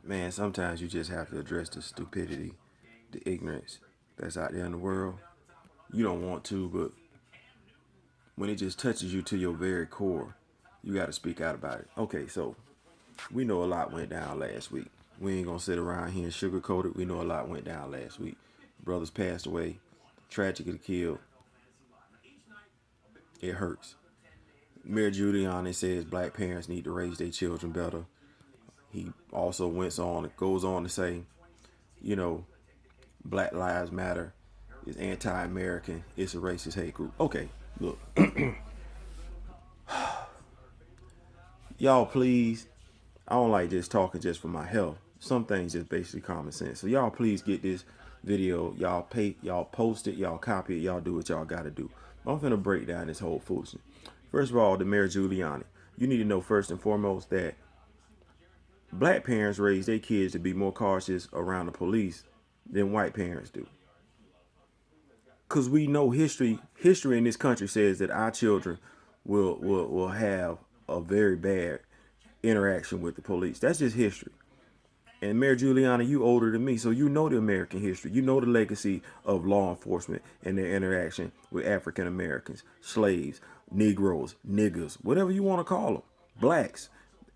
Man, sometimes you just have to address the stupidity, the ignorance that's out there in the world. You don't want to, but when it just touches you to your very core, you got to speak out about it. Okay, so we know a lot went down last week. We ain't gonna sit around here and sugarcoat it. We know a lot went down last week. Brothers passed away, tragically killed. It hurts. Mayor Giuliani says black parents need to raise their children better. He also goes on to say, you know, Black Lives Matter is anti-American. It's a racist hate group. Okay, look, y'all please. I don't like just talking just for my health. Some things just basically common sense. So y'all please get this video. Y'all post it. Y'all copy it. Y'all do what y'all got to do. I'm finna break down this whole foolishness. First of all, the Mayor Giuliani. You need to know first and foremost that black parents raise their kids to be more cautious around the police than white parents do. Because we know history in this country says that our children will have a very bad interaction with the police. That's just history. And Mayor Giuliani, you older than me, so you know the American history. You know the legacy of law enforcement and their interaction with African Americans, slaves, Negroes, niggers, whatever you want to call them, blacks,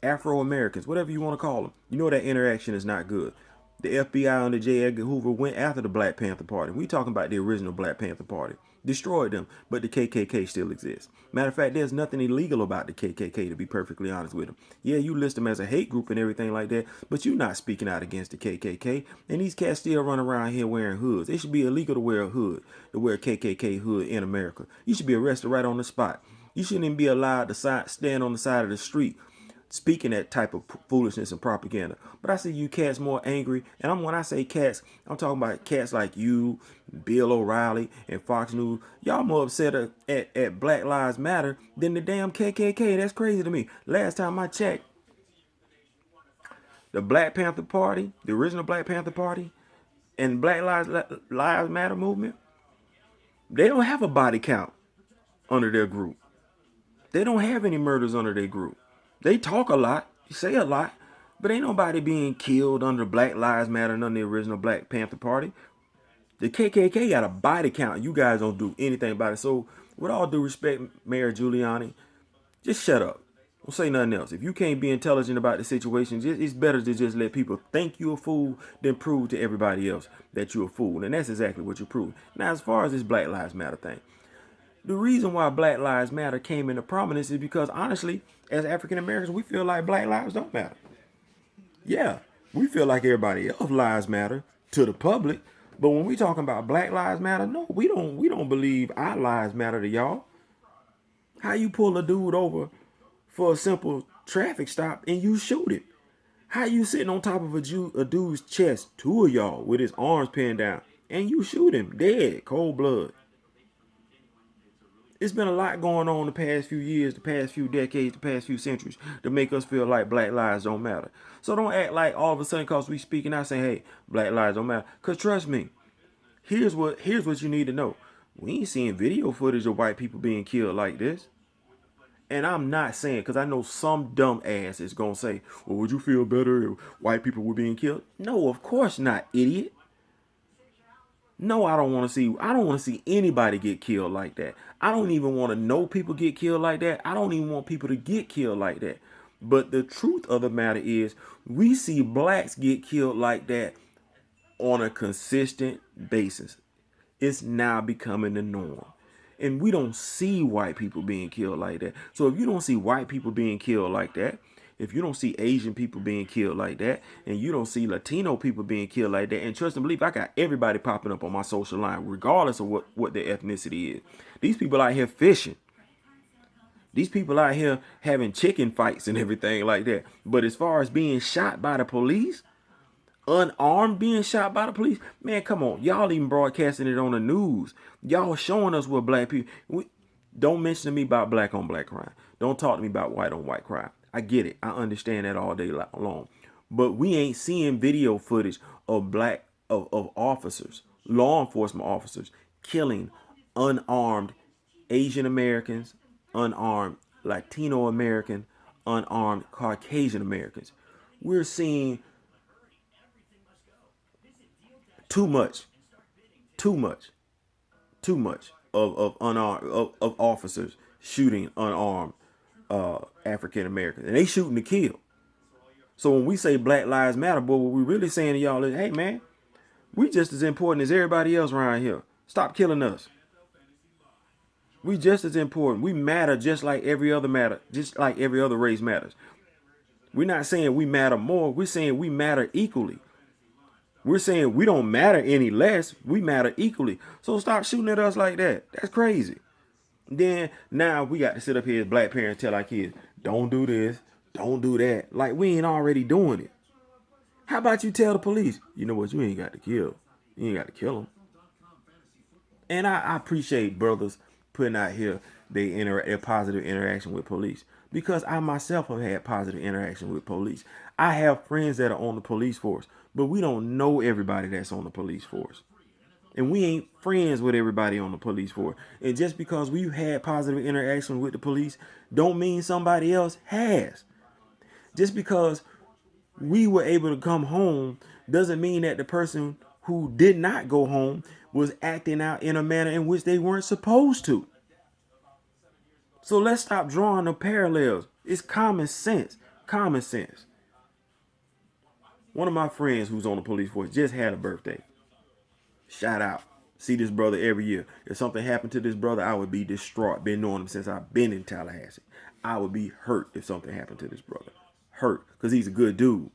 Afro Americans, whatever you want to call them. You know that interaction is not good. The FBI under J. Edgar Hoover went after the Black Panther Party. We talking about the original Black Panther Party. Destroyed them, but the KKK still exists. Matter of fact, there's nothing illegal about the KKK, to be perfectly honest with them. Yeah, you list them as a hate group and everything like that, but you're not speaking out against the KKK. And these cats still run around here wearing hoods. It should be illegal to wear a hood, to wear a KKK hood in America. You should be arrested right on the spot. You shouldn't even be allowed to stand on the side of the street speaking that type of foolishness and propaganda. But I see you cats more angry, and when I say cats, I'm talking about cats like you, Bill O'Reilly, and Fox News. Y'all more upset at Black Lives Matter than the damn KKK. That's crazy to me. Last time I checked, the Black Panther Party, the original Black Panther Party, and Lives Matter movement, they don't have a body count under their group. They don't have any murders under their group. They talk a lot, say a lot, but ain't nobody being killed under Black Lives Matter and under the original Black Panther Party. The KKK got a body count. You guys don't do anything about it. So, with all due respect, Mayor Giuliani, just shut up. Don't say nothing else. If you can't be intelligent about the situation, it's better to just let people think you're a fool than prove to everybody else that you're a fool. And that's exactly what you prove. Now, as far as this Black Lives Matter thing, the reason why Black Lives Matter came into prominence is because, honestly, as African Americans, we feel like black lives don't matter. Yeah, we feel like everybody else lives matter to the public, but when we talking about Black Lives Matter, no, we don't. We don't believe our lives matter to y'all. How you pull a dude over for a simple traffic stop and you shoot him? How you sitting on top of a dude's chest, two of y'all with his arms pinned down, and you shoot him dead, cold blood? It's been a lot going on the past few years, the past few decades, the past few centuries to make us feel like black lives don't matter. So don't act like all of a sudden because we speaking out saying, hey, black lives don't matter. Because trust me, here's what you need to know. We ain't seeing video footage of white people being killed like this. And I'm not saying, because I know some dumb ass is going to say, well, would you feel better if white people were being killed? No, of course not, idiot. No, I don't want to see anybody get killed like that. I don't even want to know people get killed like that. I don't even want people to get killed like that. But the truth of the matter is, we see blacks get killed like that on a consistent basis. It's now becoming the norm. And we don't see white people being killed like that. So if you don't see white people being killed like that, if you don't see Asian people being killed like that, and you don't see Latino people being killed like that, and trust and believe, I got everybody popping up on my social line, regardless of what their ethnicity is. These people out here fishing. These people out here having chicken fights and everything like that. But as far as being shot by the police, unarmed being shot by the police, man, come on. Y'all even broadcasting it on the news. Y'all showing us what black people... Don't mention to me about black on black crime. Don't talk to me about white on white crime. I get it. I understand that all day long. But we ain't seeing video footage of of officers, law enforcement officers, killing unarmed Asian Americans, unarmed Latino American, unarmed Caucasian Americans. We're seeing too much, too much, too much of unarmed of officers shooting unarmed African Americans, and they shooting to kill. So when we say Black Lives Matter, boy, what we really saying to y'all is, hey man, we just as important as everybody else around here. Stop killing us. We just as important. We matter just like every other matter, just like every other race matters. We're not saying we matter more. We're saying we matter equally. We're saying we don't matter any less. We matter equally. So stop shooting at us like that. That's crazy. Then now we got to sit up here as black parents tell our kids, don't do this, don't do that. Like we ain't already doing it. How about you tell the police, you know what, you ain't got to kill. You ain't got to kill them. And I appreciate brothers putting out here their positive interaction with police, because I myself have had positive interaction with police. I have friends that are on the police force, but we don't know everybody that's on the police force. And we ain't friends with everybody on the police force. And just because we've had positive interaction with the police don't mean somebody else has. Just because we were able to come home doesn't mean that the person who did not go home was acting out in a manner in which they weren't supposed to. So let's stop drawing the parallels. It's common sense. Common sense. One of my friends who's on the police force just had a birthday. Shout out. See this brother every year. If something happened to this brother, I would be distraught. Been knowing him since I've been in Tallahassee. I would be hurt if something happened to this brother. Hurt. Because he's a good dude.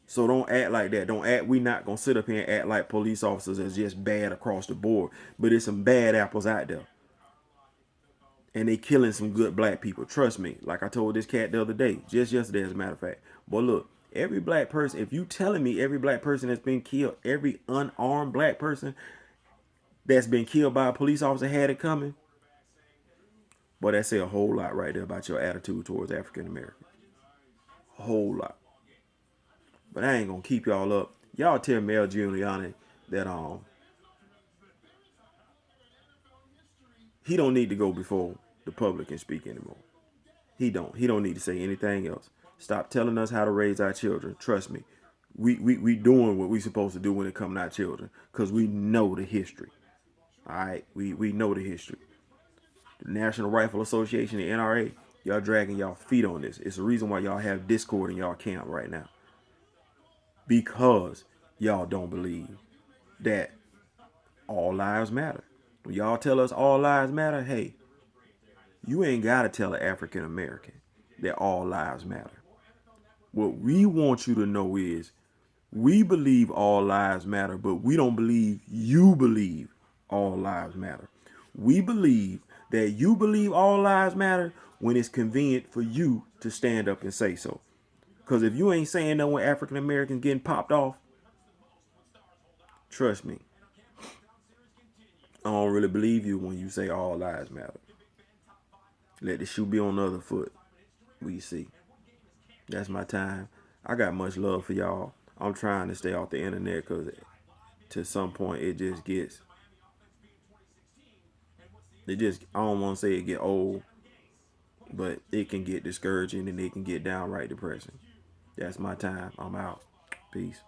So don't act like that. Don't act. We not going to sit up here and act like police officers is just bad across the board. But there's some bad apples out there. And they killing some good black people. Trust me. Like I told this cat the other day. Just yesterday, as a matter of fact. But look. Every black person, if you telling me every black person that's been killed, every unarmed black person that's been killed by a police officer had it coming, boy, that say a whole lot right there about your attitude towards African Americans. A whole lot. But I ain't gonna keep y'all up. Y'all tell Mel Giuliani that he don't need to go before the public and speak anymore. He don't need to say anything else. Stop telling us how to raise our children. Trust me. We doing what we supposed to do when it comes to our children, because we know the history. All right, we know the history. The National Rifle Association, the NRA, y'all dragging y'all feet on this. It's the reason why y'all have discord in y'all camp right now, because y'all don't believe that all lives matter. When y'all tell us all lives matter, hey, you ain't gotta tell an African American that all lives matter. What we want you to know is we believe all lives matter, but we don't believe you believe all lives matter. We believe that you believe all lives matter when it's convenient for you to stand up and say so. Because if you ain't saying that when African Americans getting popped off, trust me, I don't really believe you when you say all lives matter. Let the shoe be on the other foot. We see. That's my time. I got much love for y'all. I'm trying to stay off the internet because to some point it just I don't want to say it get old, but it can get discouraging and it can get downright depressing. That's my time. I'm out. Peace.